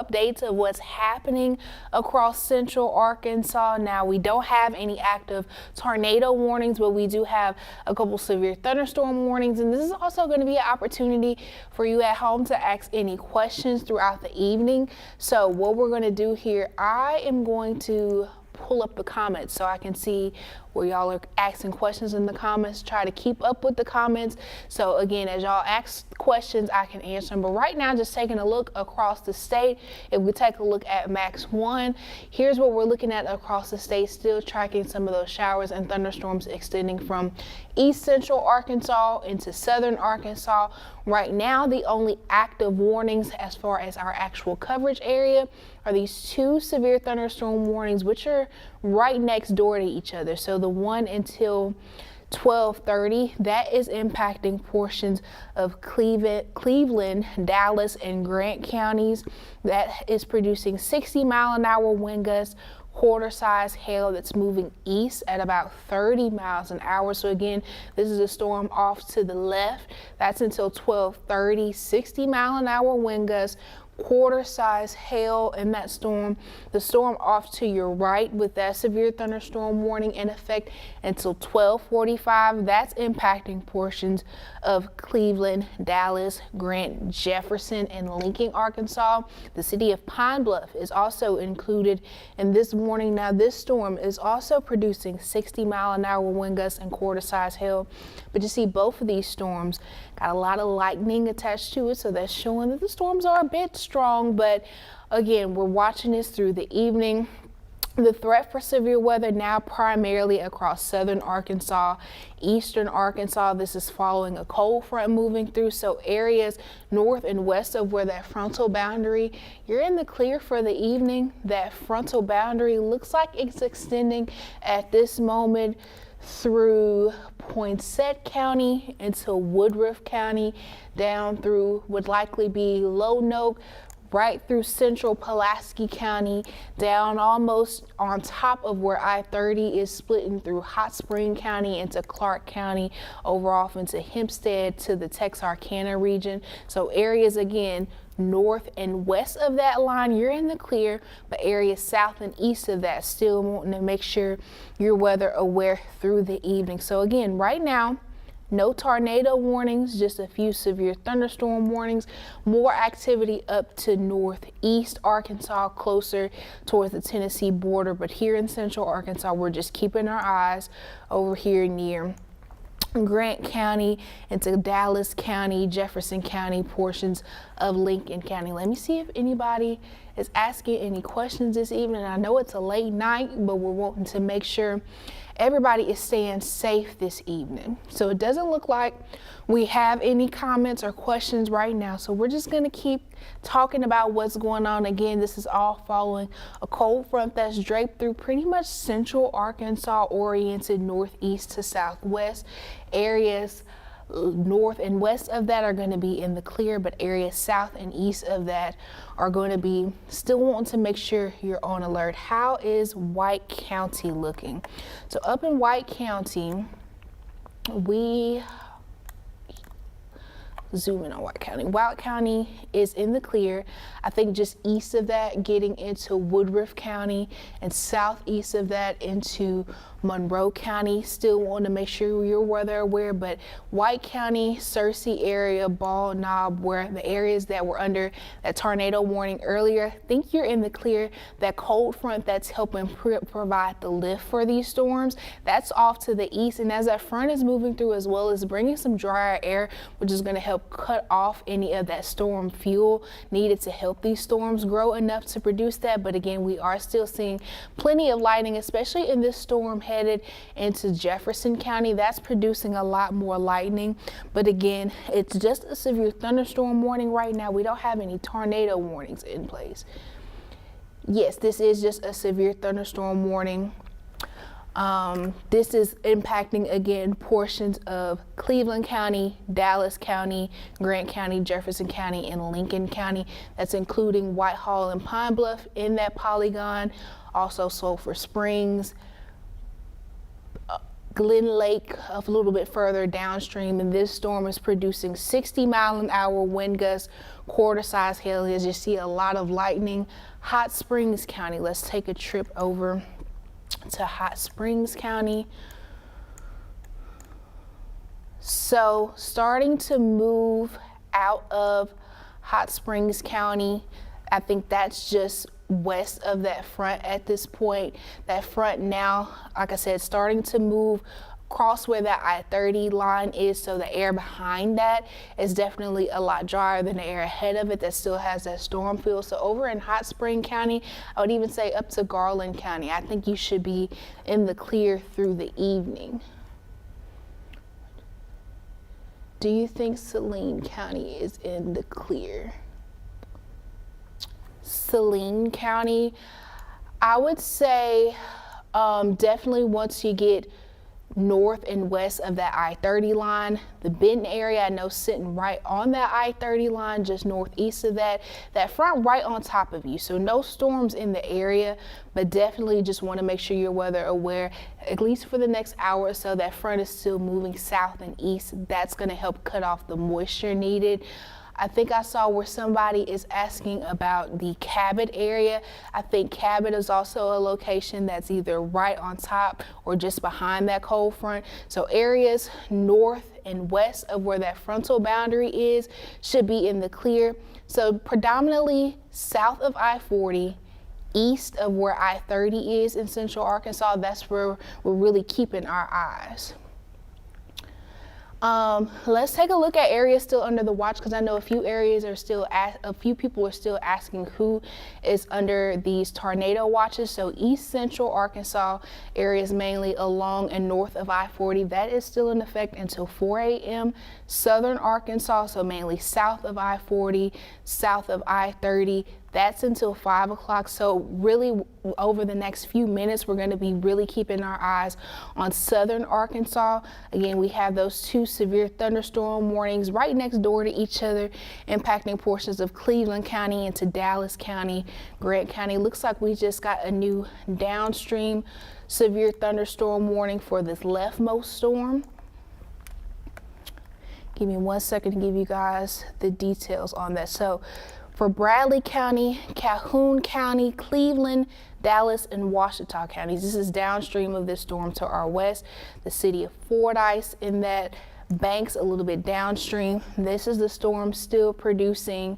updates of what's happening across central Arkansas. Now, we don't have any active tornado warnings, but we do have a couple severe thunderstorm warnings. And this is also going to be an opportunity for you at home to ask any questions throughout the evening. So what we're going to do here, I am going to pull up the comments so I can see where y'all are asking questions in the comments. Try to keep up with the comments. So again, as y'all ask questions, I can answer them. But right now, just taking a look across the state, if we take a look at Max 1, here's what we're looking at across the state, still tracking some of those showers and thunderstorms extending from east central Arkansas into southern Arkansas. Right now, the only active warnings as far as our actual coverage area are these two severe thunderstorm warnings, which are right next door to each other. So the one until 12:30, that is impacting portions of Cleveland, Dallas, and Grant counties. That is producing 60-mile-an-hour wind gusts, quarter-size hail that's moving east at about 30 miles an hour. So again, this is a storm off to the left. That's until 12:30, 60-mile-an-hour wind gusts, quarter-size hail in that storm. The storm off to your right with that severe thunderstorm warning in effect until 12:45. That's impacting portions of Cleveland, Dallas, Grant, Jefferson, and Lincoln, Arkansas. The city of Pine Bluff is also included in this warning. Now, this storm is also producing 60-mile-an-hour wind gusts and quarter-size hail. But you see, both of these storms got a lot of lightning attached to it, so that's showing that the storms are a bit strong. But again, we're watching this through the evening. The threat for severe weather now primarily across southern Arkansas, eastern Arkansas. This is following a cold front moving through, so areas north and west of where that frontal boundary, you're in the clear for the evening. That frontal boundary looks like it's extending at this moment through Poinsett County into Woodruff County, down through would likely be Lonoke, right through central Pulaski County, down almost on top of where I-30 is splitting through Hot Spring County into Clark County, over off into Hempstead to the Texarkana region. So areas again north and west of that line, you're in the clear, but areas south and east of that, still wanting to make sure you're weather aware through the evening. So again, right now, no tornado warnings, just a few severe thunderstorm warnings. More activity up to northeast Arkansas, closer towards the Tennessee border. But here in central Arkansas, we're just keeping our eyes over here near Grant County into Dallas County, Jefferson County, portions of Lincoln County. Let me see if anybody is asking any questions this evening. I know it's a late night, but we're wanting to make sure everybody is staying safe this evening. So it doesn't look like we have any comments or questions right now. So we're just going to keep talking about what's going on. Again, this is all following a cold front that's draped through pretty much central Arkansas, oriented northeast to southwest. Areas north and west of that are going to be in the clear, but areas south and east of that are going to be still wanting to make sure you're on alert. How is White County looking? So up in White County, we zoom in on White County. White County is in the clear. I think just east of that, getting into Woodruff County, and southeast of that into Monroe County. Still want to make sure you're weather aware, but White County, Searcy area, Ball Knob, where the areas that were under that tornado warning earlier, I think you're in the clear. That cold front that's helping provide the lift for these storms, that's off to the east, and as that front is moving through, as well as bringing some drier air, which is going to help cut off any of that storm fuel needed to help these storms grow enough to produce that. But again, we are still seeing plenty of lightning, especially in this storm headed into Jefferson County. That's producing a lot more lightning. But again, it's just a severe thunderstorm warning right now. We don't have any tornado warnings in place. Yes, this is just a severe thunderstorm warning. This is impacting, again, portions of Cleveland County, Dallas County, Grant County, Jefferson County, and Lincoln County. That's including Whitehall and Pine Bluff in that polygon. Also Sulphur Springs, Glen Lake a little bit further downstream, and this storm is producing 60-mile-an-hour wind gusts, quarter-size hail. As you see, a lot of lightning. Hot Springs County, let's take a trip over to Hot Springs County. So starting to move out of Hot Springs County, I think that's just west of that front at this point. That front now, like I said, starting to move across where that I-30 line is, so the air behind that is definitely a lot drier than the air ahead of it that still has that storm feel. So over in Hot Spring County, I would even say up to Garland County, I think you should be in the clear through the evening. Do you think Saline County is in the clear? Saline County, I would say definitely once you get north and west of that I-30 line. The Benton area, I know, sitting right on that I-30 line, just northeast of that front right on top of you. So no storms in the area, but definitely just want to make sure you're weather aware, at least for the next hour or so. That front is still moving south and east. That's going to help cut off the moisture needed. I think I saw where somebody is asking about the Cabot area. I think Cabot is also a location that's either right on top or just behind that cold front. So areas north and west of where that frontal boundary is should be in the clear. So predominantly south of I-40, east of where I-30 is in central Arkansas, that's where we're really keeping our eyes. Let's take a look at areas still under the watch, because I know a few people are still asking who is under these tornado watches. So east central Arkansas areas, mainly along and north of I-40, that is still in effect until 4 a.m. Southern Arkansas, so mainly south of I-40, south of I-30, that's until 5 o'clock. So really over the next few minutes, we're going to be really keeping our eyes on southern Arkansas. Again, we have those two severe thunderstorm warnings right next door to each other, impacting portions of Cleveland County into Dallas County, Grant County. Looks like we just got a new downstream severe thunderstorm warning for this leftmost storm. Give me 1 second to give you guys the details on that. So for Bradley County, Calhoun County, Cleveland, Dallas, and Washita counties, this is downstream of this storm to our west. The city of Fordyce in that, Banks a little bit downstream. This is the storm still producing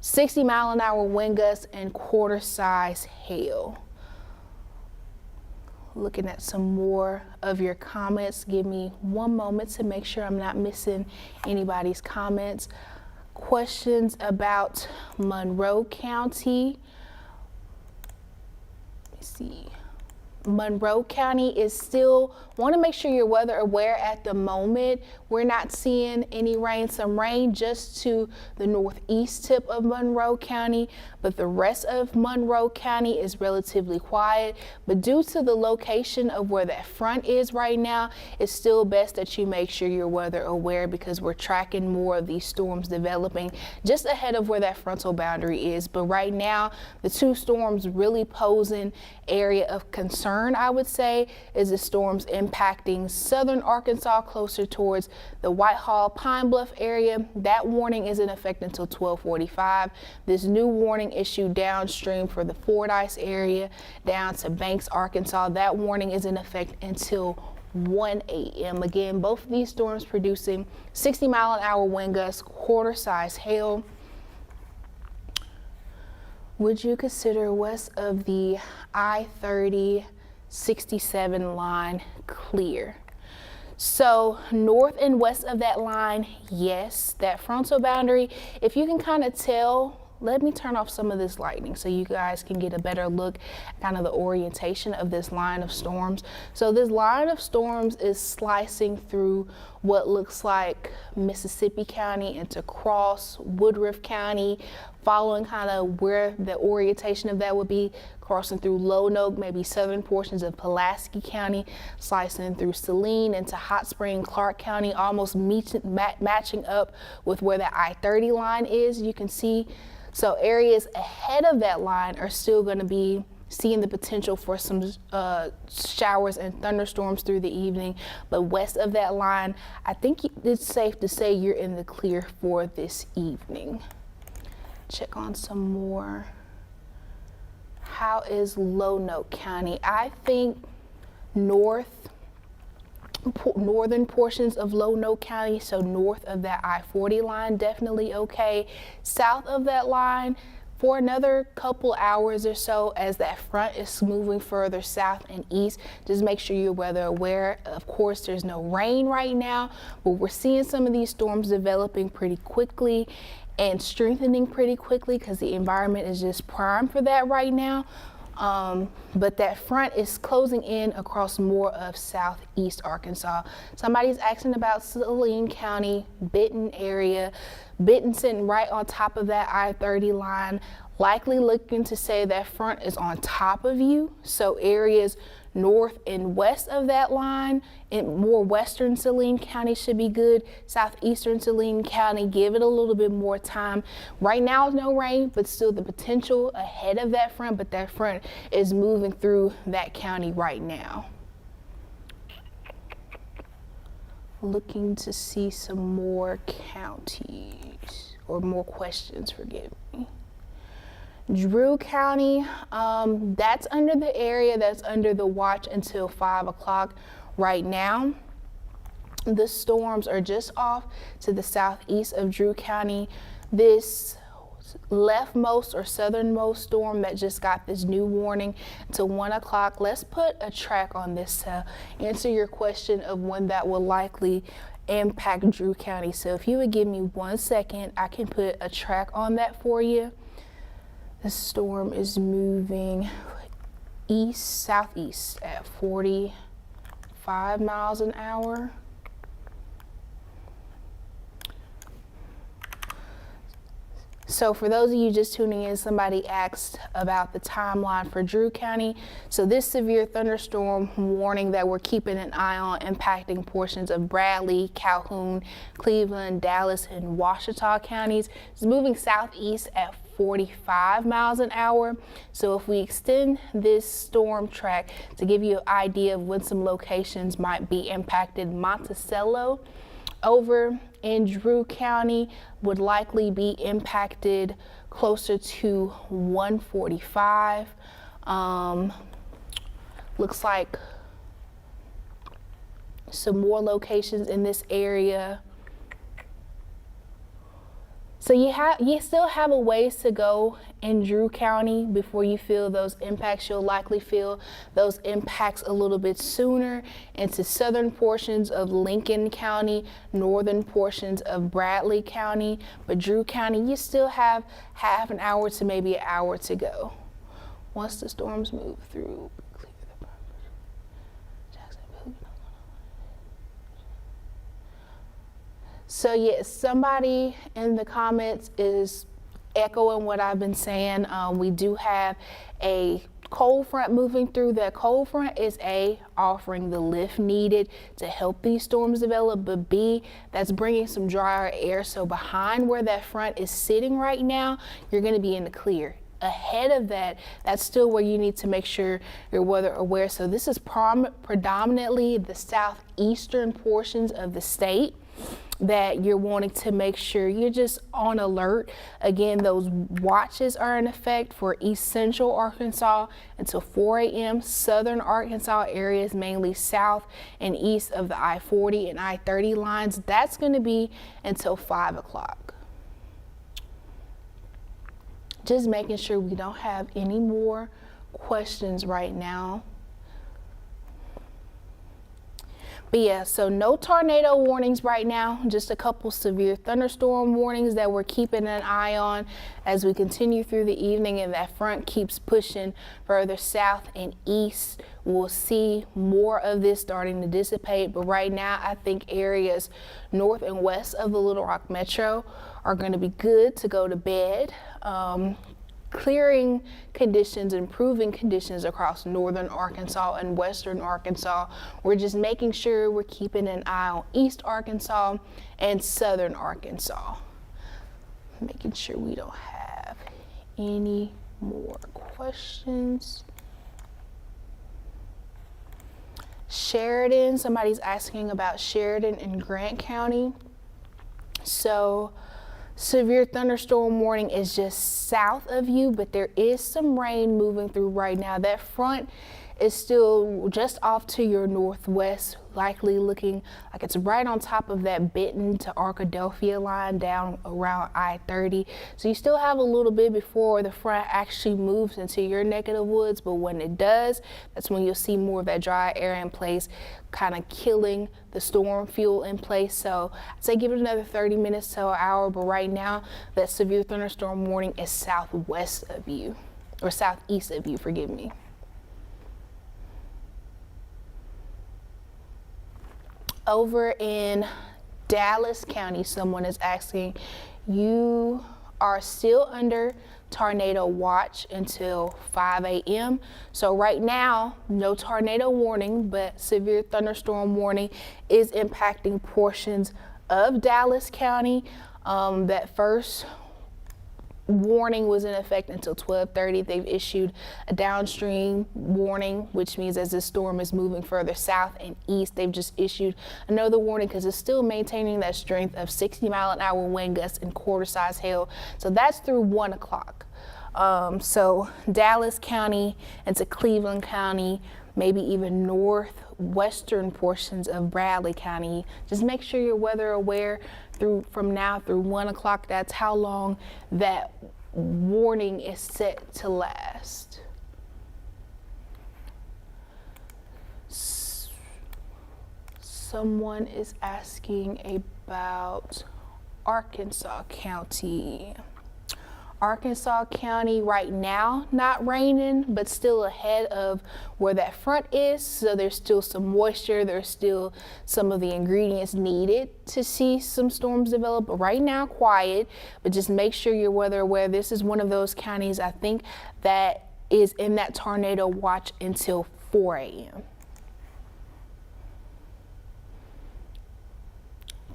60-mile-an-hour wind gusts and quarter-size hail. Looking at some more of your comments. Give me 1 moment to make sure I'm not missing anybody's comments. Questions about Monroe County. Let me see. Monroe County is still, want to make sure you're weather aware at the moment. We're not seeing any rain, some rain just to the northeast tip of Monroe County, but the rest of Monroe County is relatively quiet. But due to the location of where that front is right now, it's still best that you make sure you're weather aware, because we're tracking more of these storms developing just ahead of where that frontal boundary is. But right now, the two storms really posing area of concern, I would say, is the storms impacting southern Arkansas closer towards the Whitehall, Pine Bluff area. That warning is in effect until 12:45. This new warning issued downstream for the Fordyce area down to Banks, Arkansas. That warning is in effect until 1 a.m. Again, both of these storms producing 60-mile-an-hour wind gusts, quarter-size hail. Would you consider west of the I-30 67 line clear? So north and west of that line, yes. That frontal boundary, if you can kind of tell, let me turn off some of this lightning so you guys can get a better look at kind of the orientation of this line of storms. So this line of storms is slicing through what looks like Mississippi County into Cross, Woodruff County, following kind of where the orientation of that would be, crossing through Lonoke, maybe southern portions of Pulaski County, slicing through Saline into Hot Spring, Clark County, almost matching up with where the I-30 line is, you can see. So areas ahead of that line are still going to be seeing the potential for some showers and thunderstorms through the evening. But west of that line, I think it's safe to say you're in the clear for this evening. check on some more. How is Lonoke County? I think northern portions of Lonoke County, so north of that I-40 line, definitely okay. South of that line, for another couple hours or so, as that front is moving further south and east, just make sure you're weather aware. Of course, there's no rain right now, but we're seeing some of these storms developing pretty quickly and strengthening pretty quickly because the environment is just primed for that right now. But that front is closing in across more of southeast Arkansas. Somebody's asking about Saline County, Benton area. Benton sitting right on top of that I-30 line, likely looking to say that front is on top of you. So areas north and west of that line, in more western Saline County should be good. Southeastern Saline County, give it a little bit more time. Right now, no rain, but still the potential ahead of that front, but that front is moving through that county right now. Looking to see some more counties, or more questions, forgive me. Drew County, that's under the area that's under the watch until 5 o'clock right now. The storms are just off to the southeast of Drew County. This leftmost or southernmost storm that just got this new warning to 1 o'clock. Let's put a track on this to answer your question of when that will likely impact Drew County. So if you would give me 1 second, I can put a track on that for you. The storm is moving southeast at 45 miles an hour. So for those of you just tuning in, somebody asked about the timeline for Drew County. So this severe thunderstorm warning that we're keeping an eye on impacting portions of Bradley, Calhoun, Cleveland, Dallas, and Ouachita counties is moving southeast at 45 miles an hour. So if we extend this storm track to give you an idea of when some locations might be impacted, Monticello over in Drew County would likely be impacted closer to 145. Looks like some more locations in this area. So you still have a ways to go in Drew County before you feel those impacts. You'll likely feel those impacts a little bit sooner into southern portions of Lincoln County, northern portions of Bradley County. But Drew County, you still have half an hour to maybe an hour to go. Once the storms move through. So yes, somebody in the comments is echoing what I've been saying. We do have a cold front moving through. That cold front is offering the lift needed to help these storms develop, but B, that's bringing some drier air. So behind where that front is sitting right now, you're going to be in the clear. Ahead of that, that's still where you need to make sure you're weather aware. So this is predominantly the southeastern portions of the state that you're wanting to make sure you're just on alert. Again, those watches are in effect for East Central Arkansas until 4 a.m. Southern Arkansas areas, mainly south and east of the I-40 and I-30 lines, that's going to be until 5 o'clock. Just making sure we don't have any more questions right now. But yeah, so no tornado warnings right now, just a couple severe thunderstorm warnings that we're keeping an eye on as we continue through the evening and that front keeps pushing further south and east. We'll see more of this starting to dissipate, but right now I think areas north and west of the Little Rock Metro are going to be good to go to bed. Clearing conditions, improving conditions across northern Arkansas and western Arkansas. We're just making sure we're keeping an eye on East Arkansas and southern Arkansas. Making sure we don't have any more questions. Sheridan, somebody's asking about Sheridan and Grant County. So severe thunderstorm warning is just south of you, but there is some rain moving through right now. That front is still just off to your northwest, likely looking like it's right on top of that Benton to Arkadelphia line down around I-30. So you still have a little bit before the front actually moves into your neck of the woods, but when it does, that's when you'll see more of that dry air in place, kind of killing the storm fuel in place. So I'd say give it another 30 minutes to an hour, but right now that severe thunderstorm warning is southwest of you, or southeast of you, forgive me. Over in Dallas County, someone is asking, you are still under tornado watch until 5 a.m. So right now, no tornado warning, but severe thunderstorm warning is impacting portions of Dallas County. That first warning was in effect until 12:30. They've issued a downstream warning, which means as this storm is moving further south and east, they've just issued another warning because it's still maintaining that strength of 60-mile-an-hour wind gusts and quarter-size hail. So that's through 1 o'clock. So Dallas County into Cleveland County, maybe even northwestern portions of Bradley County. Just make sure you're weather aware from now through 1 o'clock. That's how long that warning is set to last. Someone is asking about Arkansas County. Arkansas County right now, not raining, but still ahead of where that front is. So there's still some moisture. There's still some of the ingredients needed to see some storms develop. But right now, quiet, but just make sure you're weather aware. This is one of those counties, I think, that is in that tornado watch until 4 a.m.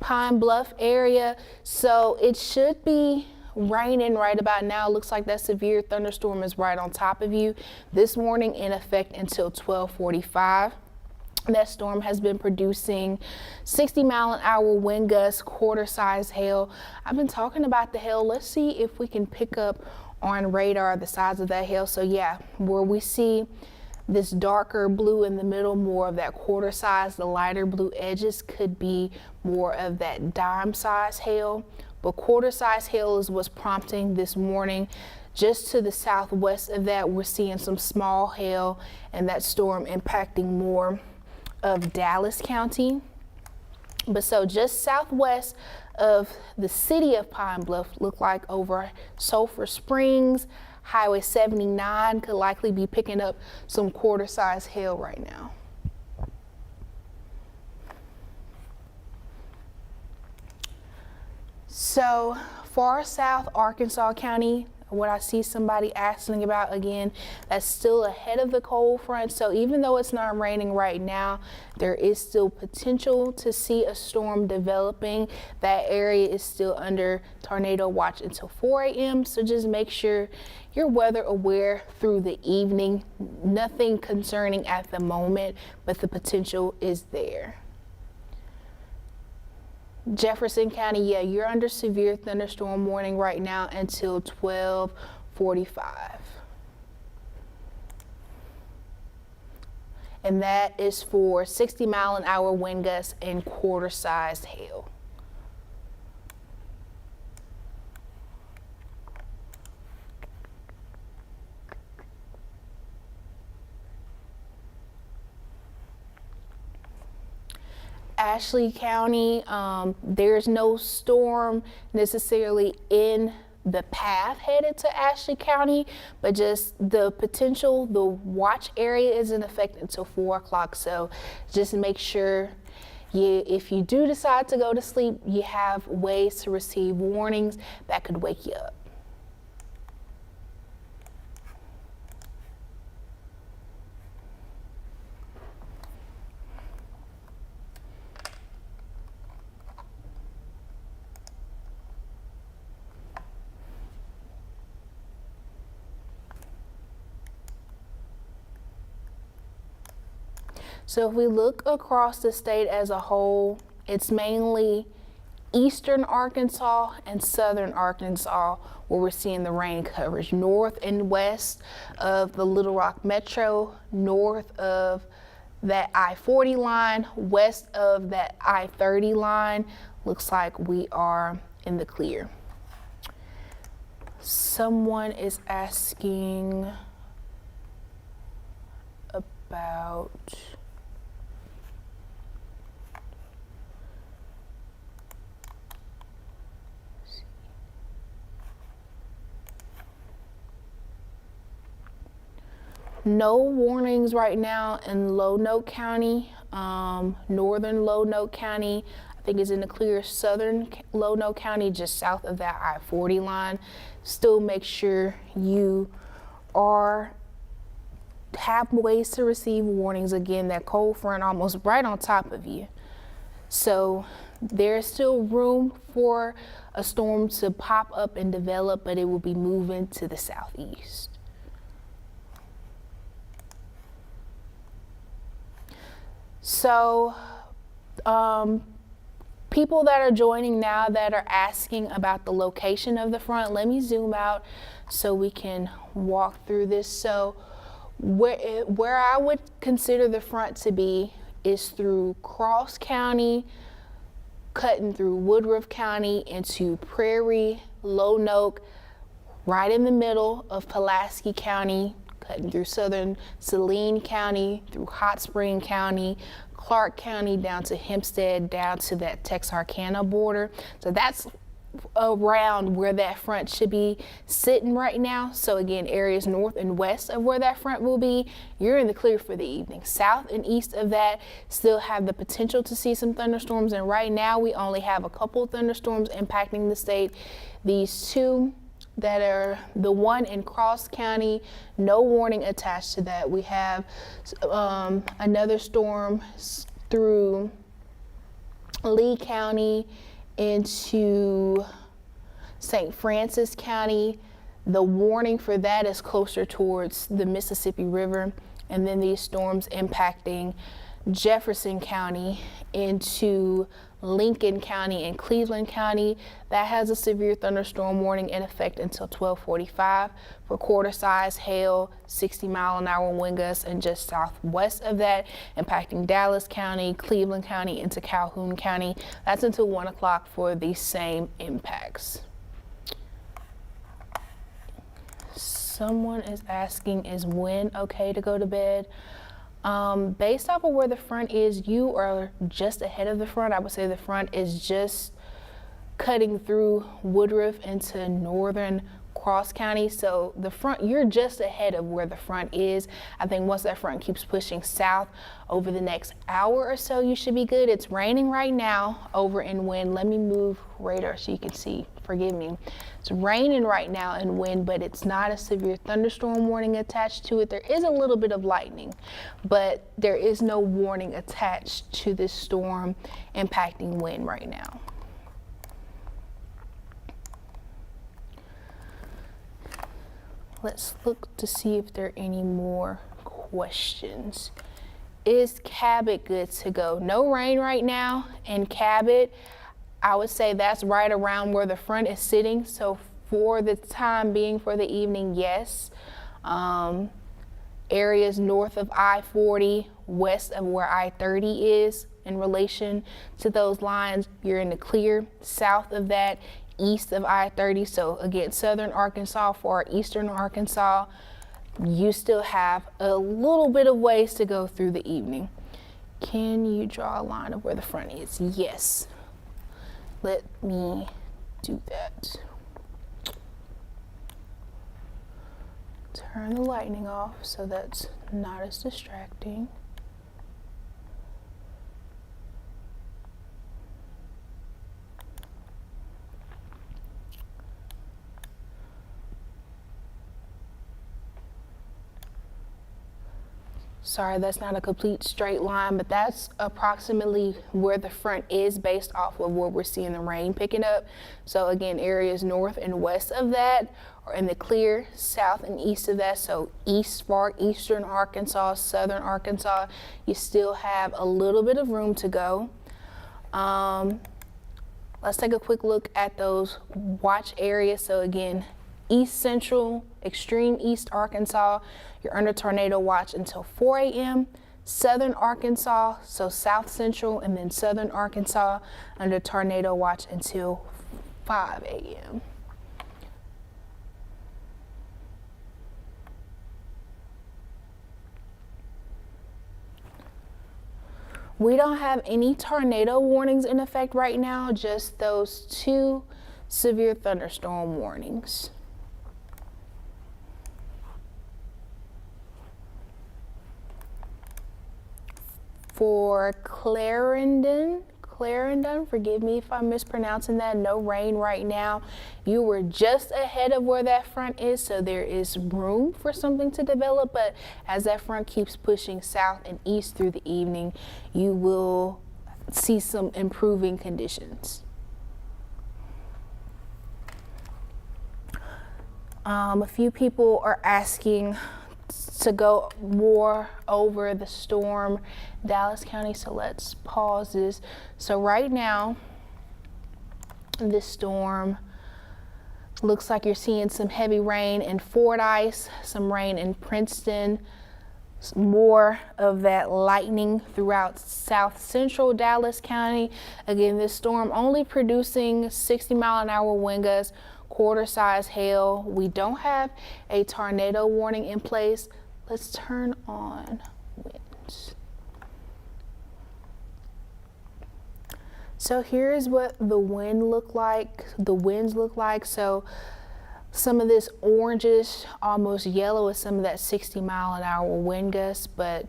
Pine Bluff area, so it should be raining right about now. Looks like that severe thunderstorm is right on top of you. This warning in effect until 12:45. That storm has been producing 60-mile-an-hour wind gusts, quarter-size hail. I've been talking about the hail. Let's see if we can pick up on radar the size of that hail. So yeah, where we see this darker blue in the middle, more of that quarter size, the lighter blue edges could be more of that dime size hail. But quarter size hail is what's prompting this morning. Just to the southwest of that, we're seeing some small hail and that storm impacting more of Dallas County. But so just southwest of the city of Pine Bluff, look like over Sulphur Springs, Highway 79 could likely be picking up some quarter size hail right now. So far south Arkansas County, what I see somebody asking about again, that's still ahead of the cold front. So even though it's not raining right now, there is still potential to see a storm developing. That area is still under tornado watch until 4 a.m. So just make sure you're weather aware through the evening. Nothing concerning at the moment, but the potential is there. Jefferson County, yeah, you're under severe thunderstorm warning right now until 12:45. And that is for 60-mile-an-hour wind gusts and quarter-sized hail. Ashley County, there's no storm necessarily in the path headed to Ashley County, but just the potential, the watch area is in effect until 4 o'clock. So just make sure if you do decide to go to sleep, you have ways to receive warnings that could wake you up. So if we look across the state as a whole, it's mainly eastern Arkansas and southern Arkansas where we're seeing the rain coverage. North and west of the Little Rock Metro, north of that I-40 line, west of that I-30 line, looks like we are in the clear. Someone is asking about no warnings right now in Lonoke County. Northern Lonoke County, I think, is in the clear. Southern Lonoke County, just south of that I-40 line. Still make sure you have ways to receive warnings. Again, that cold front almost right on top of you. So there's still room for a storm to pop up and develop, but it will be moving to the southeast. So people that are joining now that are asking about the location of the front, let me zoom out so we can walk through this. So where I would consider the front to be is through Cross County, cutting through Woodruff County into Prairie, Lonoke, right in the middle of Pulaski County, cutting through southern Saline County, through Hot Spring County, Clark County, down to Hempstead, down to that Texarkana border. So that's around where that front should be sitting right now. So again, areas north and west of where that front will be, you're in the clear for the evening. South and east of that still have the potential to see some thunderstorms, and right now we only have a couple thunderstorms impacting the state. These two that are the one in Cross County, no warning attached to that. We have another storm through Lee County into St. Francis County. The warning for that is closer towards the Mississippi River, and then these storms impacting Jefferson County into Lincoln County and Cleveland County. That has a severe thunderstorm warning in effect until 12:45 for quarter size hail, 60-mile-an-hour wind gusts, and just southwest of that, impacting Dallas County, Cleveland County into Calhoun County. That's until 1 o'clock for these same impacts. Someone is asking, is when okay to go to bed? Based off of where the front is, you are just ahead of the front. I would say the front is just cutting through Woodruff into northern Cross County. So the front, you're just ahead of where the front is. I think once that front keeps pushing south over the next hour or so, you should be good. It's raining right now over in wind. Let me move radar so you can see. Forgive me. It's raining right now in wind, but it's not a severe thunderstorm warning attached to it. There is a little bit of lightning, but there is no warning attached to this storm impacting wind right now. Let's look to see if there are any more questions. Is Cabot good to go? No rain right now in Cabot. I would say that's right around where the front is sitting. So for the time being, for the evening, yes. Areas north of I-40, west of where I-30 is in relation to those lines, you're in the clear. South of that, east of I-30, so again, southern Arkansas for eastern Arkansas, you still have a little bit of ways to go through the evening. Can you draw a line of where the front is? Yes. Let me do that. Turn the lightning off so that's not as distracting. Sorry, that's not a complete straight line, but that's approximately where the front is based off of where we're seeing the rain picking up. So again, areas north and west of that are in the clear, south and east of that. So east for eastern Arkansas, southern Arkansas, you still have a little bit of room to go. Let's take a quick look at those watch areas. So again, east central, extreme east Arkansas, you're under tornado watch until 4 a.m. Southern Arkansas, so south central and then southern Arkansas, under tornado watch until 5 a.m. We don't have any tornado warnings in effect right now, just those 2 severe thunderstorm warnings. For Clarendon, forgive me if I'm mispronouncing that, no rain right now. You were just ahead of where that front is, so there is room for something to develop, but as that front keeps pushing south and east through the evening, you will see some improving conditions. A few people are asking to go more over the storm, Dallas County, so let's pause this. So right now, this storm looks like you're seeing some heavy rain in Fordyce, some rain in Princeton, more of that lightning throughout south central Dallas County. Again, this storm only producing 60-mile-an-hour wind gusts, quarter-size hail. We don't have a tornado warning in place. Let's turn on winds. So here's what the winds look like. So some of this orangish, almost yellow, is some of that 60-mile-an-hour wind gust, but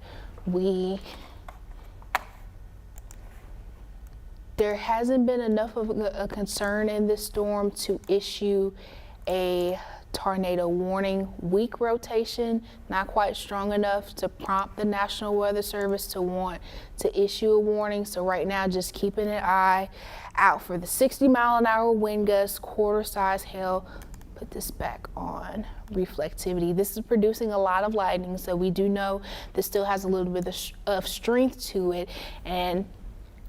there hasn't been enough of a concern in this storm to issue a tornado warning. Weak rotation, not quite strong enough to prompt the National Weather Service to want to issue a warning. So right now, just keeping an eye out for the 60-mile-an-hour wind gusts, quarter-size hail. Put this back on reflectivity. This is producing a lot of lightning, so we do know this still has a little bit of strength to it. And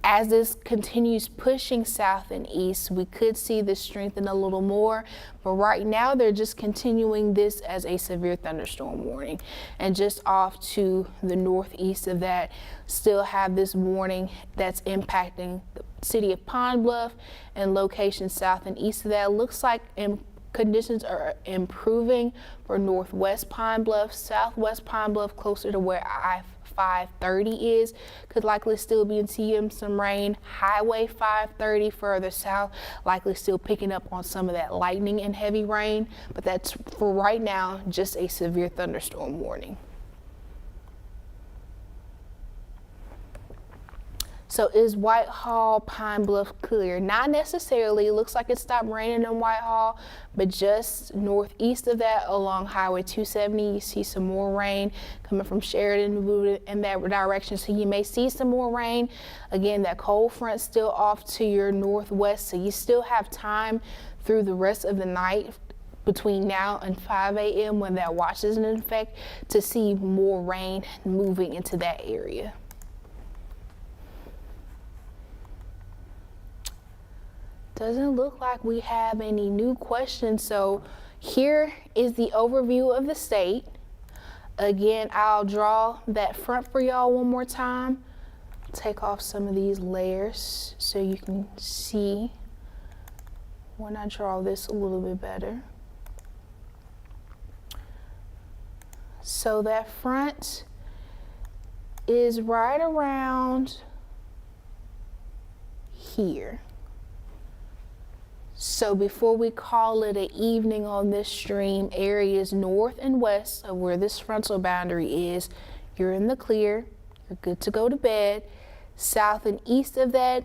as this continues pushing south and east, we could see this strengthen a little more, but right now they're just continuing this as a severe thunderstorm warning. And just off to the northeast of that, still have this warning that's impacting the city of Pine Bluff and locations south and east of that. Looks like conditions are improving for northwest Pine Bluff, southwest Pine Bluff, closer to where I-530 is, could likely still be seeing some rain. Highway 530 further south, likely still picking up on some of that lightning and heavy rain, but that's for right now just a severe thunderstorm warning. So is Whitehall, Pine Bluff clear? Not necessarily. It looks like it stopped raining in Whitehall, but just northeast of that along Highway 270, you see some more rain coming from Sheridan, moving in that direction. So you may see some more rain. Again, that cold front still off to your northwest, so you still have time through the rest of the night between now and 5 a.m. when that watch is in effect to see more rain moving into that area. Doesn't look like we have any new questions. So here is the overview of the state. Again, I'll draw that front for y'all one more time. Take off some of these layers so you can see when I draw this a little bit better. So that front is right around here. So before we call it an evening on this stream, areas north and west of where this frontal boundary is, you're in the clear, you're good to go to bed. South and east of that,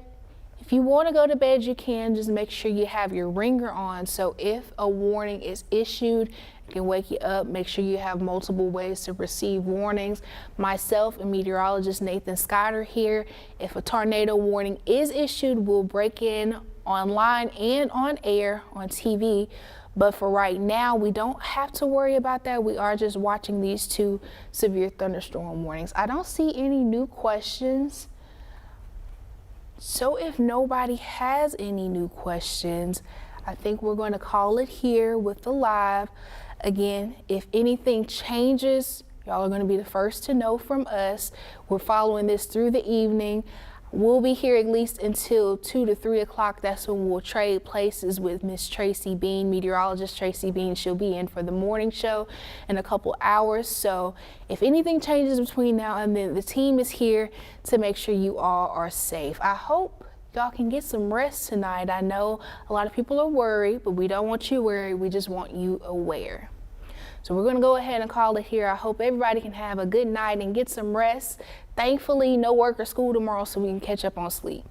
if you want to go to bed, you can. Just make sure you have your ringer on. So if a warning is issued, it can wake you up. Make sure you have multiple ways to receive warnings. Myself and meteorologist Nathan Scott are here. If a tornado warning is issued, we'll break in online and on air on TV. But for right now, we don't have to worry about that. We are just watching these 2 severe thunderstorm warnings. I don't see any new questions. So if nobody has any new questions, I think we're going to call it here with the live. Again, if anything changes, y'all are going to be the first to know from us. We're following this through the evening. We'll be here at least until 2 to 3 o'clock. That's when we'll trade places with Miss Tracy Bean, meteorologist Tracy Bean. She'll be in for the morning show in a couple hours. So if anything changes between now and then, the team is here to make sure you all are safe. I hope y'all can get some rest tonight. I know a lot of people are worried, but we don't want you worried. We just want you aware. So we're going to go ahead and call it here. I hope everybody can have a good night and get some rest. Thankfully, no work or school tomorrow, so we can catch up on sleep.